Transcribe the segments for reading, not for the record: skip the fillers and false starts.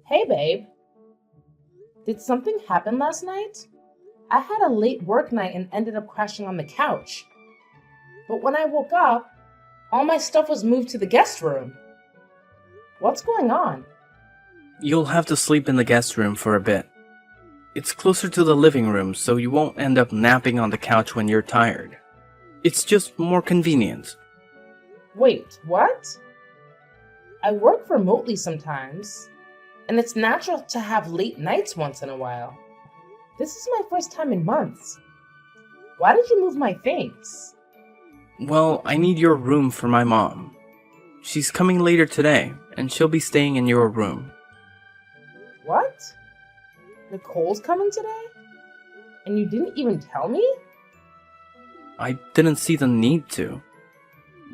Hey, babe. Did something happen last night? I had a late work night and ended up crashing on the couch. But when I woke up, all my stuff was moved to the guest room. What's going on? You'll have to sleep in the guest room for a bit. It's closer to the living room, so you won't end up napping on the couch when you're tired. It's just more convenient. Wait, what? I work remotely sometimes, and it's natural to have late nights once in a while. This is my first time in months. Why did you move my things? Well, I need your room for my mom. She's coming later today, and she'll be staying in your room. What? Nicole's coming today? And you didn't even tell me? I didn't see the need to.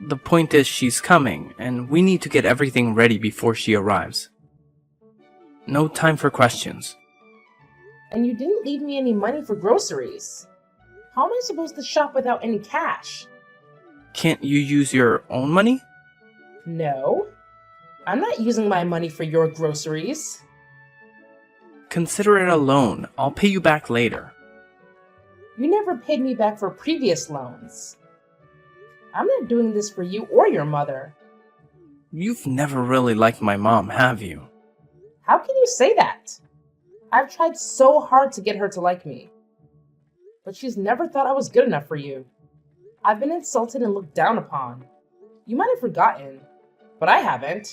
The point is she's coming, and we need to get everything ready before she arrives. No time for questions. And you didn't leave me any money for groceries. How am I supposed to shop without any cash? Can't you use your own money? No. I'm not using my money for your groceries. Consider it a loan. I'll pay you back later. You never paid me back for previous loans. I'm not doing this for you or your mother. You've never really liked my mom, have you? How can you say that? I've tried so hard to get her to like me. But she's never thought I was good enough for you. I've been insulted and looked down upon. You might have forgotten, but I haven't.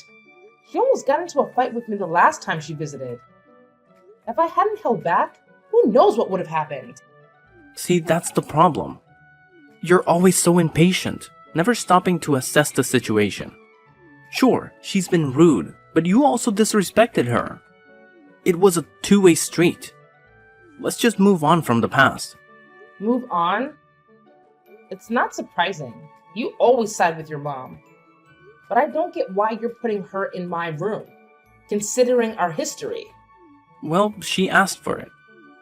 She almost got into a fight with me the last time she visited. If I hadn't held back, who knows what would have happened? See, that's the problem. You're always so impatient, never stopping to assess the situation. Sure, she's been rude, but you also disrespected her. It was a two-way street. Let's just move on from the past. Move on? It's not surprising. You always side with your mom. But I don't get why you're putting her in my room, considering our history. Well, she asked for it.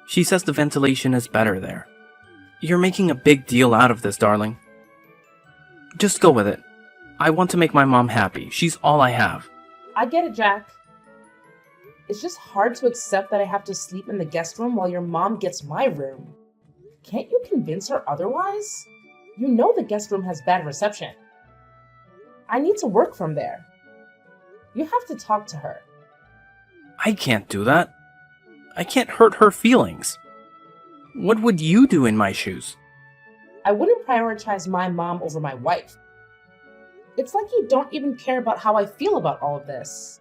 She says the ventilation is better there. You're making a big deal out of this, darling. Just go with it. I want to make my mom happy. She's all I have. I get it, Jack. It's just hard to accept that I have to sleep in the guest room while your mom gets my room. Can't you convince her otherwise? You know the guest room has bad reception. I need to work from there. You have to talk to her. I can't do that. I can't hurt her feelings. What would you do in my shoes? I wouldn't prioritize my mom over my wife. It's like you don't even care about how I feel about all of this.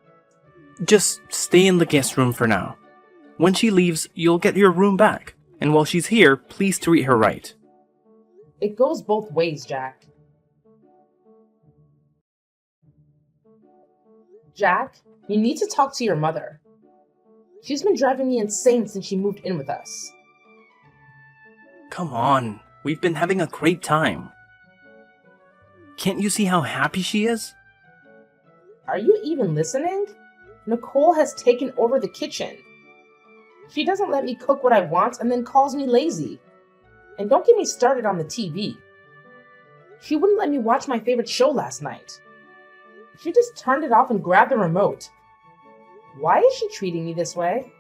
Just stay in the guest room for now. When she leaves, you'll get your room back. And while she's here, please treat her right. It goes both ways, Jack. Jack, you need to talk to your mother. She's been driving me insane since she moved in with us. Come on, we've been having a great time. Can't you see how happy she is? Are you even listening? Nicole has taken over the kitchen. She doesn't let me cook what I want and then calls me lazy. And don't get me started on the TV. She wouldn't let me watch my favorite show last night. She just turned it off and grabbed the remote. Why is she treating me this way?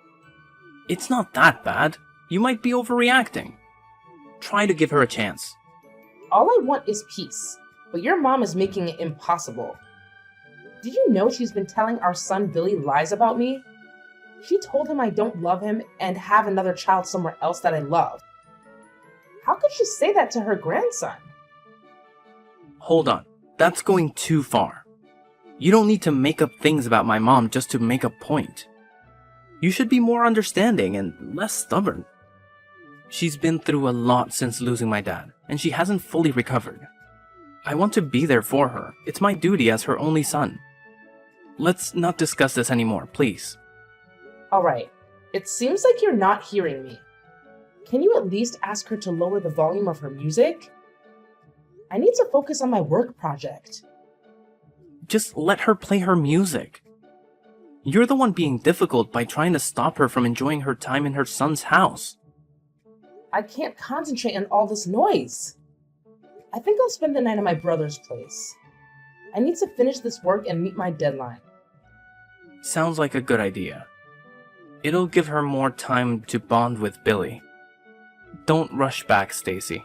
It's not that bad. You might be overreacting. Try to give her a chance. All I want is peace, but your mom is making it impossible. Did you know she's been telling our son Billy lies about me? She told him I don't love him and have another child somewhere else that I love. How could she say that to her grandson? Hold on. That's going too far. You don't need to make up things about my mom just to make a point. You should be more understanding and less stubborn. She's been through a lot since losing my dad, and she hasn't fully recovered. I want to be there for her. It's my duty as her only son. Let's not discuss this anymore, please. Alright, it seems like you're not hearing me. Can you at least ask her to lower the volume of her music? I need to focus on my work project. Just let her play her music. You're the one being difficult by trying to stop her from enjoying her time in her son's house. I can't concentrate on all this noise. I think I'll spend the night at my brother's place. I need to finish this work and meet my deadline. Sounds like a good idea. It'll give her more time to bond with Billy. Don't rush back, Stacy.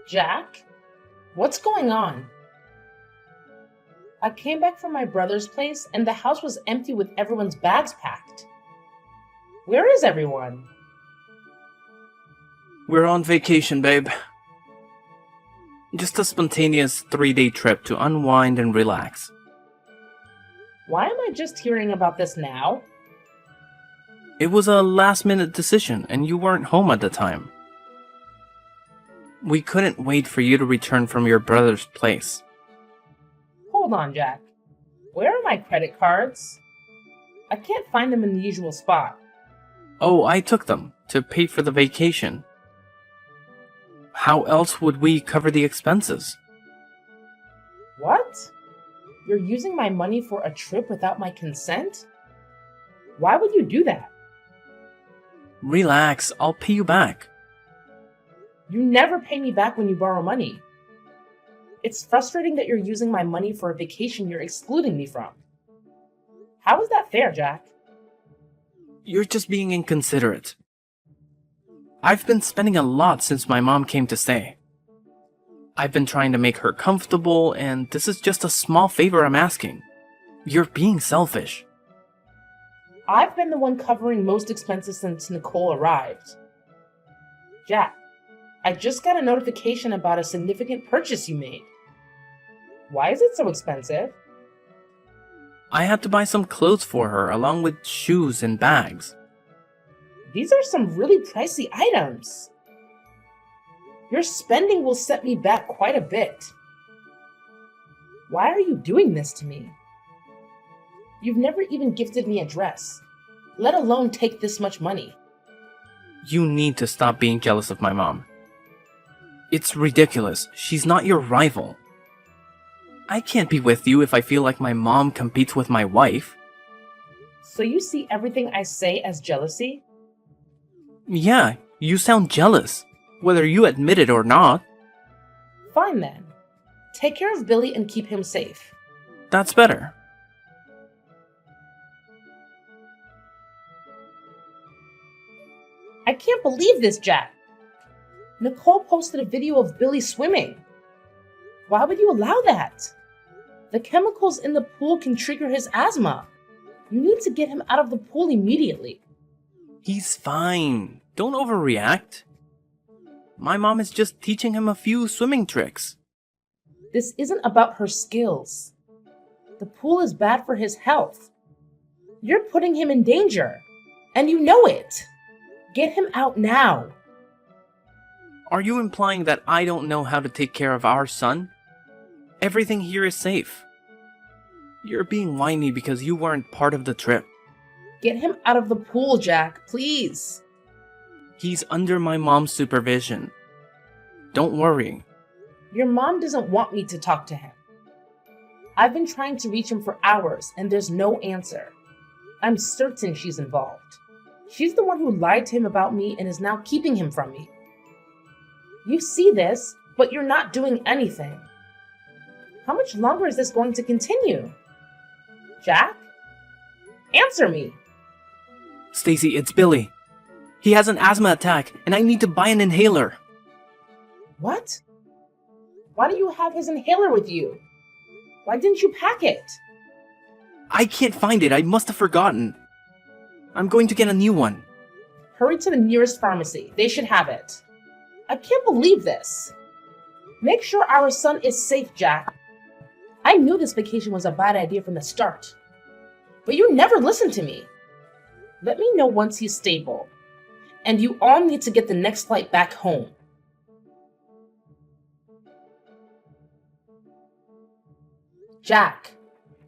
Jack? What's going on? I came back from my brother's place and the house was empty with everyone's bags packed. Where is everyone? We're on vacation, babe. Just a spontaneous 3-day trip to unwind and relax. Why am I just hearing about this now? It was a last-minute decision, and you weren't home at the time. We couldn't wait for you to return from your brother's place. Hold on, Jack. Where are my credit cards? I can't find them in the usual spot. Oh, I took them to pay for the vacation. How else would we cover the expenses? What? You're using my money for a trip without my consent? Why would you do that? Relax, I'll pay you back. You never pay me back when you borrow money. It's frustrating that you're using my money for a vacation you're excluding me from. How is that fair, Jack? You're just being inconsiderate. I've been spending a lot since my mom came to stay. I've been trying to make her comfortable, and this is just a small favor I'm asking. You're being selfish. I've been the one covering most expenses since Nicole arrived. Jack, I just got a notification about a significant purchase you made. Why is it so expensive? I had to buy some clothes for her, along with shoes and bags. These are some really pricey items. Your spending will set me back quite a bit. Why are you doing this to me? You've never even gifted me a dress, let alone take this much money. You need to stop being jealous of my mom. It's ridiculous. She's not your rival. I can't be with you if I feel like my mom competes with my wife. So you see everything I say as jealousy? Yeah, you sound jealous, whether you admit it or not. Fine then. Take care of Billy and keep him safe. That's better. I can't believe this, Jack. Nicole posted a video of Billy swimming. Why would you allow that? The chemicals in the pool can trigger his asthma. You need to get him out of the pool immediately. He's fine. Don't overreact. My mom is just teaching him a few swimming tricks. This isn't about her skills. The pool is bad for his health. You're putting him in danger, and you know it. Get him out now. Are you implying that I don't know how to take care of our son? Everything here is safe. You're being whiny because you weren't part of the trip. Get him out of the pool, Jack, please. He's under my mom's supervision. Don't worry. Your mom doesn't want me to talk to him. I've been trying to reach him for hours, and there's no answer. I'm certain she's involved. She's the one who lied to him about me and is now keeping him from me. You see this, but you're not doing anything. How much longer is this going to continue? Jack? Answer me. Stacy, it's Billy. He has an asthma attack, and I need to buy an inhaler. What? Why do you have his inhaler with you? Why didn't you pack it? I can't find it. I must have forgotten. I'm going to get a new one. Hurry to the nearest pharmacy. They should have it. I can't believe this. Make sure our son is safe, Jack. I knew this vacation was a bad idea from the start. But you never listened to me. Let me know once he's stable. And you all need to get the next flight back home. Jack,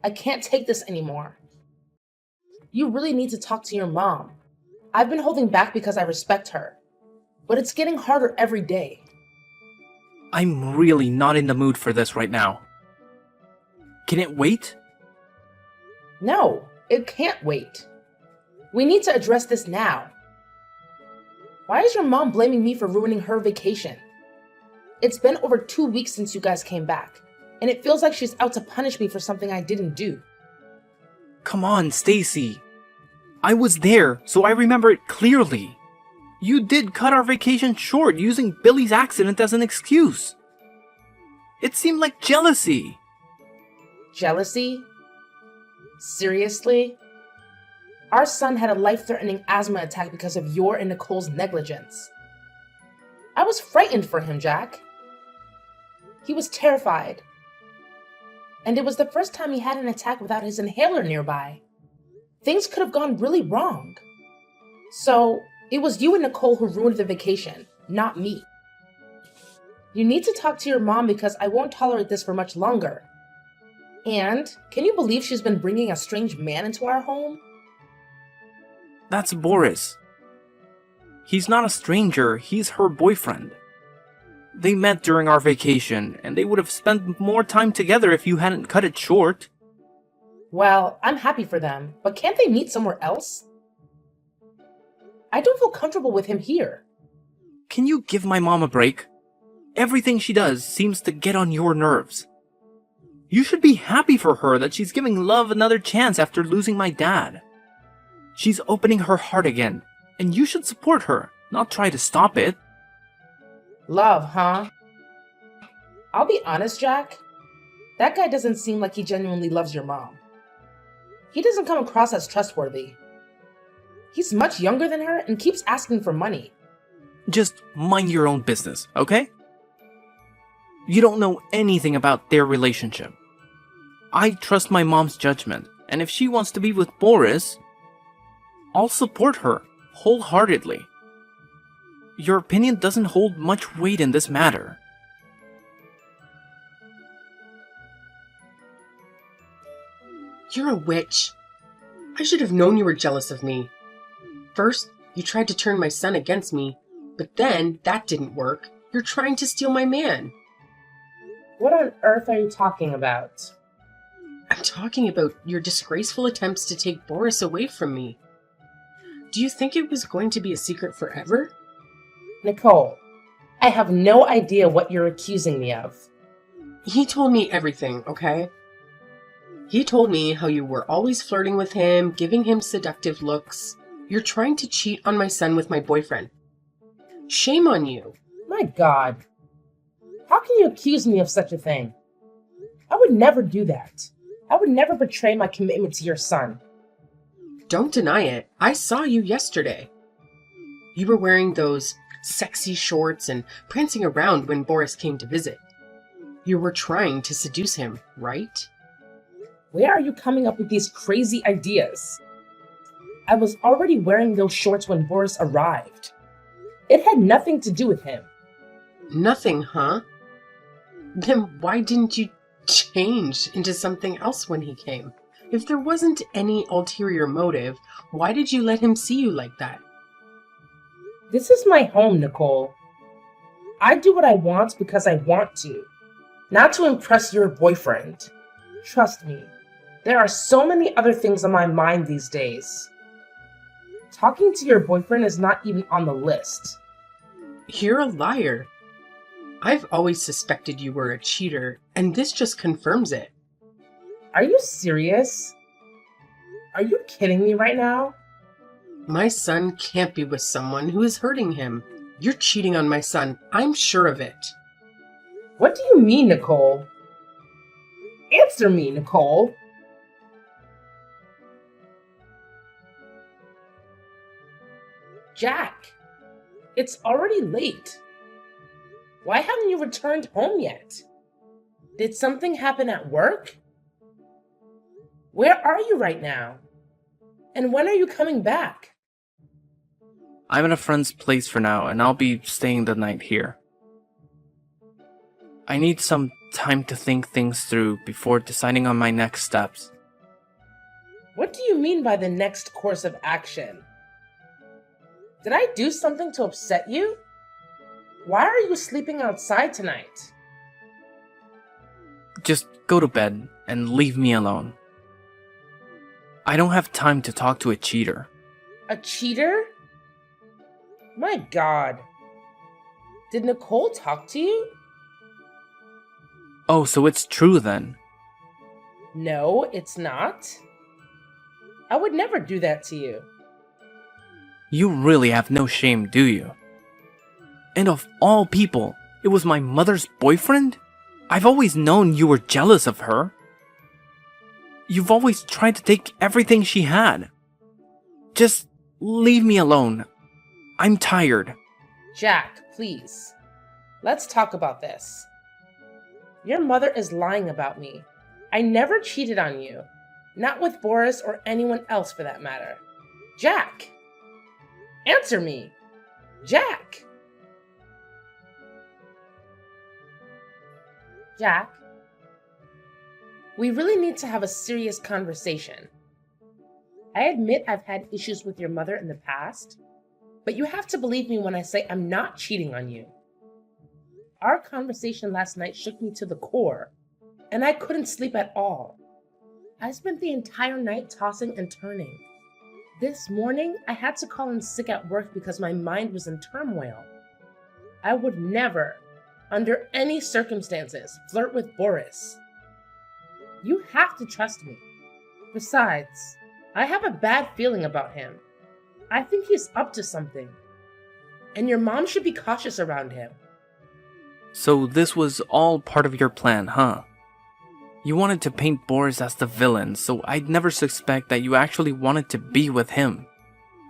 I can't take this anymore. You really need to talk to your mom. I've been holding back because I respect her. But it's getting harder every day. I'm really not in the mood for this right now. Can it wait? No, it can't wait. We need to address this now. Why is your mom blaming me for ruining her vacation? It's been over 2 weeks since you guys came back, and it feels like she's out to punish me for something I didn't do. Come on, Stacy. I was there, so I remember it clearly. You did cut our vacation short using Billy's accident as an excuse. It seemed like jealousy. Jealousy? Seriously? Our son had a life-threatening asthma attack because of your and Nicole's negligence. I was frightened for him, Jack. He was terrified. And it was the first time he had an attack without his inhaler nearby. Things could have gone really wrong. So, it was you and Nicole who ruined the vacation, not me. You need to talk to your mom because I won't tolerate this for much longer. And, can you believe she's been bringing a strange man into our home? That's Boris. He's not a stranger, he's her boyfriend. They met during our vacation, and they would have spent more time together if you hadn't cut it short. Well, I'm happy for them, but can't they meet somewhere else? I don't feel comfortable with him here. Can you give my mom a break? Everything she does seems to get on your nerves. You should be happy for her that she's giving love another chance after losing my dad. She's opening her heart again, and you should support her, not try to stop it. Love, huh? I'll be honest, Jack. That guy doesn't seem like he genuinely loves your mom. He doesn't come across as trustworthy. He's much younger than her and keeps asking for money. Just mind your own business, okay? You don't know anything about their relationship. I trust my mom's judgment, and if she wants to be with Boris, I'll support her wholeheartedly. Your opinion doesn't hold much weight in this matter. You're a witch. I should have known you were jealous of me. First, you tried to turn my son against me, but then that didn't work. You're trying to steal my man. What on earth are you talking about? I'm talking about your disgraceful attempts to take Boris away from me. Do you think it was going to be a secret forever? Nicole, I have no idea what you're accusing me of. He told me everything, okay? He told me how you were always flirting with him, giving him seductive looks. You're trying to cheat on my son with my boyfriend. Shame on you. My God. How can you accuse me of such a thing? I would never do that. I would never betray my commitment to your son. Don't deny it. I saw you yesterday. You were wearing those sexy shorts and prancing around when Boris came to visit. You were trying to seduce him, right? Where are you coming up with these crazy ideas? I was already wearing those shorts when Boris arrived. It had nothing to do with him. Nothing, huh? Then why didn't you change into something else when he came? If there wasn't any ulterior motive, why did you let him see you like that? This is my home, Nicole. I do what I want because I want to, not to impress your boyfriend. Trust me, there are so many other things on my mind these days. Talking to your boyfriend is not even on the list. You're a liar. I've always suspected you were a cheater, and this just confirms it. Are you serious? Are you kidding me right now? My son can't be with someone who is hurting him. You're cheating on my son. I'm sure of it. What do you mean, Nicole? Answer me, Nicole. Jack, it's already late. Why haven't you returned home yet? Did something happen at work? Where are you right now? And when are you coming back? I'm at a friend's place for now, and I'll be staying the night here. I need some time to think things through before deciding on my next steps. What do you mean by the next course of action? Did I do something to upset you? Why are you sleeping outside tonight? Just go to bed and leave me alone. I don't have time to talk to a cheater. A cheater? My God. Did Nicole talk to you? Oh, so it's true then. No, it's not. I would never do that to you. You really have no shame, do you? And of all people, it was my mother's boyfriend? I've always known you were jealous of her. You've always tried to take everything she had. Just leave me alone. I'm tired. Jack, please. Let's talk about this. Your mother is lying about me. I never cheated on you. Not with Boris or anyone else for that matter. Jack! Answer me! Jack! Jack, we really need to have a serious conversation. I admit I've had issues with your mother in the past, but you have to believe me when I say I'm not cheating on you. Our conversation last night shook me to the core, and I couldn't sleep at all. I spent the entire night tossing and turning. This morning, I had to call in sick at work because my mind was in turmoil. I would never, under any circumstances, flirt with Boris. You have to trust me. Besides, I have a bad feeling about him. I think he's up to something. And your mom should be cautious around him. So this was all part of your plan, huh? You wanted to paint Boris as the villain, so I'd never suspect that you actually wanted to be with him.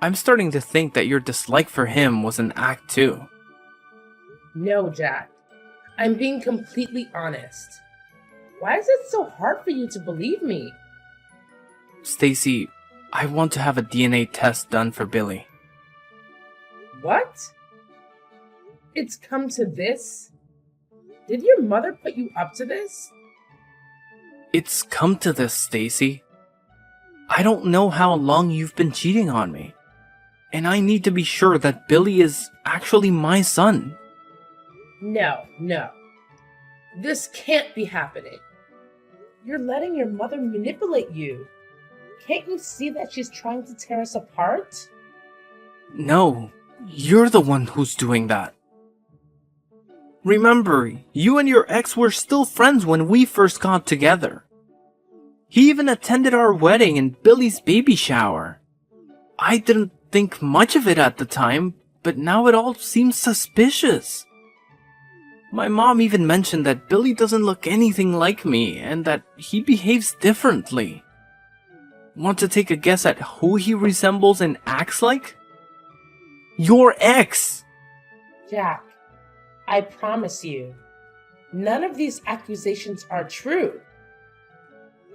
I'm starting to think that your dislike for him was an act too. No, Jack. I'm being completely honest. Why is it so hard for you to believe me? Stacy, I want to have a DNA test done for Billy. What? It's come to this? Did your mother put you up to this? It's come to this, Stacy. I don't know how long you've been cheating on me. And I need to be sure that Billy is actually my son. No. This can't be happening. You're letting your mother manipulate you. Can't you see that she's trying to tear us apart? No, you're the one who's doing that. Remember, you and your ex were still friends when we first got together. He even attended our wedding and Billy's baby shower. I didn't think much of it at the time, but now it all seems suspicious. My mom even mentioned that Billy doesn't look anything like me and that he behaves differently. Want to take a guess at who he resembles and acts like? Your ex! Jack, I promise you, none of these accusations are true.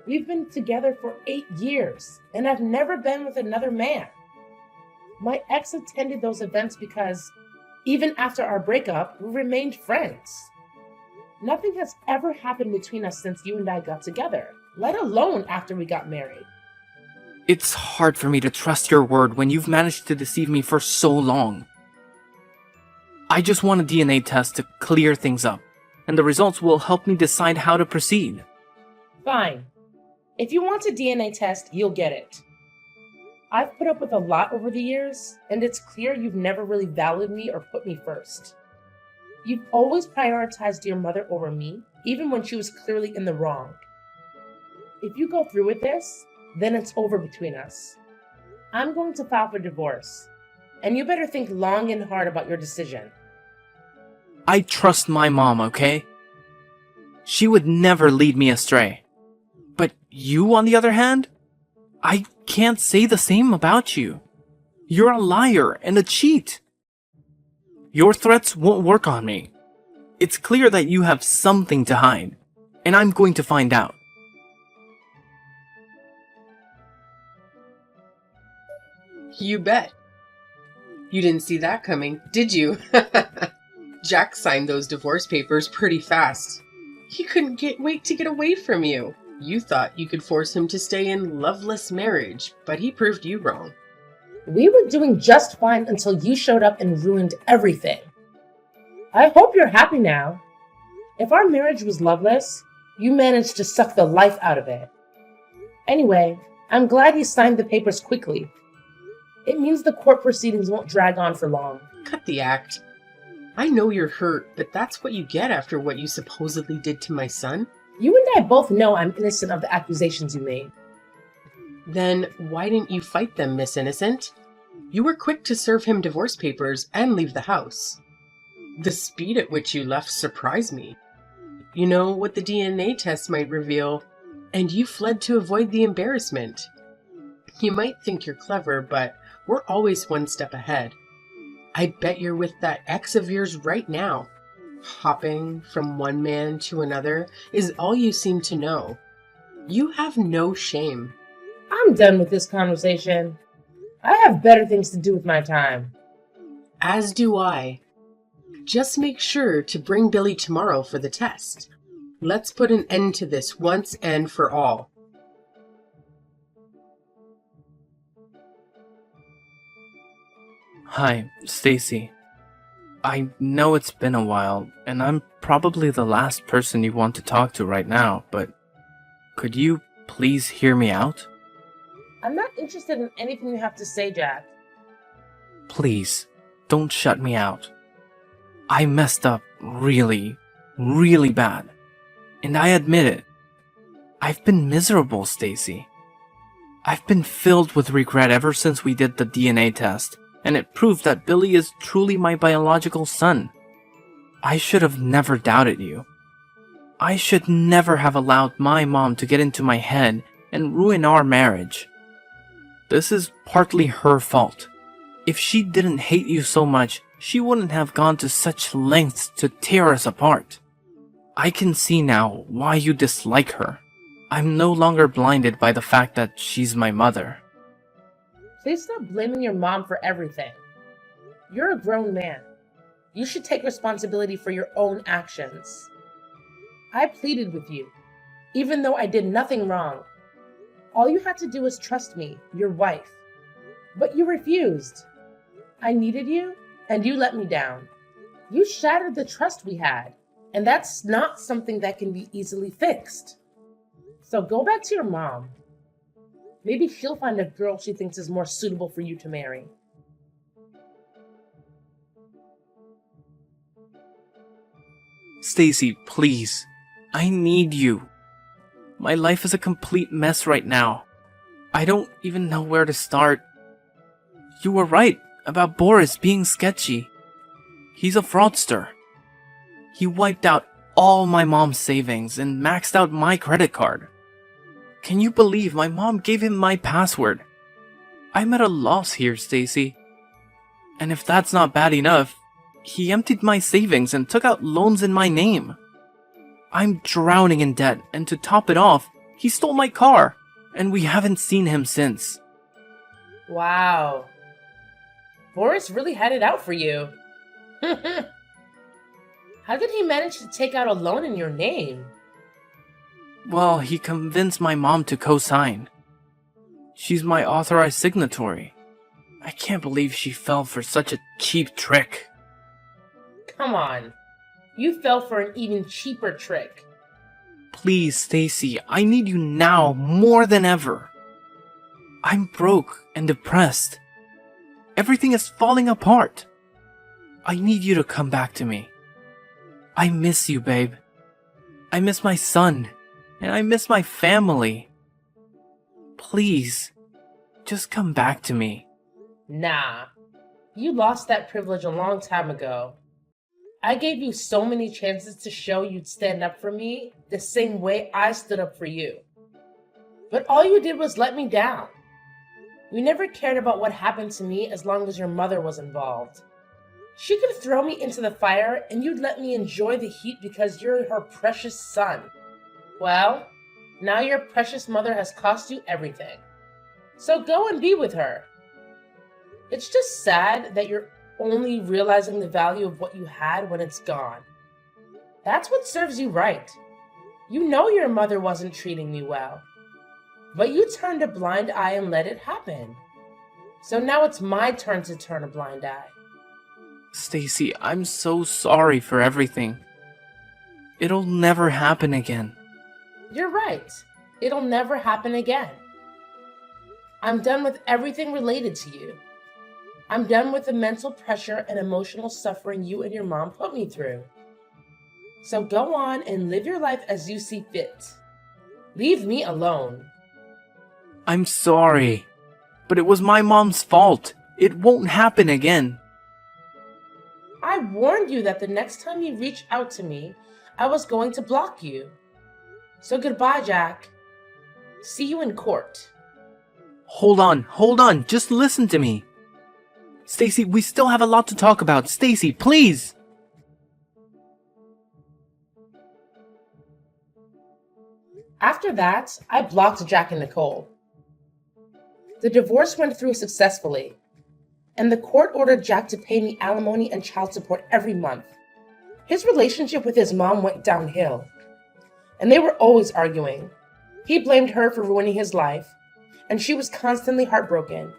We've been together for 8 years, and I've never been with another man. My ex attended those events because, even after our breakup, we remained friends. Nothing has ever happened between us since you and I got together, let alone after we got married. It's hard for me to trust your word when you've managed to deceive me for so long. I just want a DNA test to clear things up, and the results will help me decide how to proceed. Fine. If you want a DNA test, you'll get it. I've put up with a lot over the years, and it's clear you've never really valued me or put me first. You've always prioritized your mother over me, even when she was clearly in the wrong. If you go through with this, then it's over between us. I'm going to file for divorce, and you better think long and hard about your decision. I trust my mom, okay? She would never lead me astray. But you, on the other hand? I can't say the same about you. You're a liar and a cheat. Your threats won't work on me. It's clear that you have something to hide, and I'm going to find out. You bet. You didn't see that coming, did you? Jack signed those divorce papers pretty fast. He couldn't wait to get away from you. You thought you could force him to stay in loveless marriage, but he proved you wrong. We were doing just fine until you showed up and ruined everything. I hope you're happy now. If our marriage was loveless, you managed to suck the life out of it. Anyway, I'm glad he signed the papers quickly. It means the court proceedings won't drag on for long. Cut the act. I know you're hurt, but that's what you get after what you supposedly did to my son. You and I both know I'm innocent of the accusations you made. Then why didn't you fight them, Miss Innocent? You were quick to serve him divorce papers and leave the house. The speed at which you left surprised me. You know what the DNA test might reveal, and you fled to avoid the embarrassment. You might think you're clever, but we're always one step ahead. I bet you're with that ex of yours right now. Hopping from one man to another is all you seem to know. You have no shame. I'm done with this conversation. I have better things to do with my time. As do I. Just make sure to bring Billy tomorrow for the test. Let's put an end to this once and for all. Hi, Stacy. I know it's been a while, and I'm probably the last person you want to talk to right now, but could you please hear me out? I'm not interested in anything you have to say, Jack. Please, don't shut me out. I messed up really, really bad. And I admit it. I've been miserable, Stacy. I've been filled with regret ever since we did the DNA test, and it proved that Billy is truly my biological son. I should have never doubted you. I should never have allowed my mom to get into my head and ruin our marriage. This is partly her fault. If she didn't hate you so much, she wouldn't have gone to such lengths to tear us apart. I can see now why you dislike her. I'm no longer blinded by the fact that she's my mother. Please stop blaming your mom for everything. You're a grown man. You should take responsibility for your own actions. I pleaded with you, even though I did nothing wrong. All you had to do was trust me, your wife. But you refused. I needed you, and you let me down. You shattered the trust we had, and that's not something that can be easily fixed. So go back to your mom. Maybe she'll find a girl she thinks is more suitable for you to marry. Stacy, please. I need you. My life is a complete mess right now. I don't even know where to start. You were right about Boris being sketchy. He's a fraudster. He wiped out all my mom's savings and maxed out my credit card. Can you believe my mom gave him my password? I'm at a loss here, Stacy. And if that's not bad enough, he emptied my savings and took out loans in my name. I'm drowning in debt, and to top it off, he stole my car, and we haven't seen him since. Wow. Boris really had it out for you. How did he manage to take out a loan in your name? Well, he convinced my mom to co-sign. She's my authorized signatory. I can't believe she fell for such a cheap trick. Come on. You fell for an even cheaper trick. Please, Stacy, I need you now more than ever. I'm broke and depressed. Everything is falling apart. I need you to come back to me. I miss you, babe. I miss my son, and I miss my family. Please, just come back to me. Nah. You lost that privilege a long time ago. I gave you so many chances to show you'd stand up for me the same way I stood up for you. But all you did was let me down. You never cared about what happened to me as long as your mother was involved. She could throw me into the fire and you'd let me enjoy the heat because you're her precious son. Well, now your precious mother has cost you everything. So go and be with her. It's just sad that you're only realizing the value of what you had when it's gone. That's what serves you right. You know your mother wasn't treating me well. But you turned a blind eye and let it happen. So now it's my turn to turn a blind eye. Stacy, I'm so sorry for everything. It'll never happen again. You're right. It'll never happen again. I'm done with everything related to you. I'm done with the mental pressure and emotional suffering you and your mom put me through. So go on and live your life as you see fit. Leave me alone. I'm sorry, but it was my mom's fault. It won't happen again. I warned you that the next time you reach out to me, I was going to block you. So goodbye, Jack. See you in court. Hold on, just listen to me. Stacy, we still have a lot to talk about. Stacy, please! After that, I blocked Jack and Nicole. The divorce went through successfully, and the court ordered Jack to pay me alimony and child support every month. His relationship with his mom went downhill, and they were always arguing. He blamed her for ruining his life, and she was constantly heartbroken,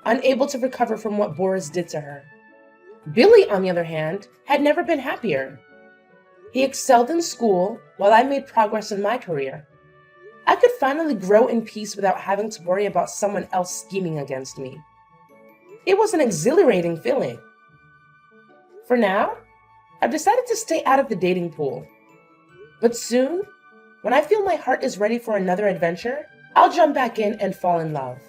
unable to recover from what Boris did to her. Billy, on the other hand, had never been happier. He excelled in school while I made progress in my career. I could finally grow in peace without having to worry about someone else scheming against me. It was an exhilarating feeling. For now, I've decided to stay out of the dating pool. But soon, when I feel my heart is ready for another adventure, I'll jump back in and fall in love.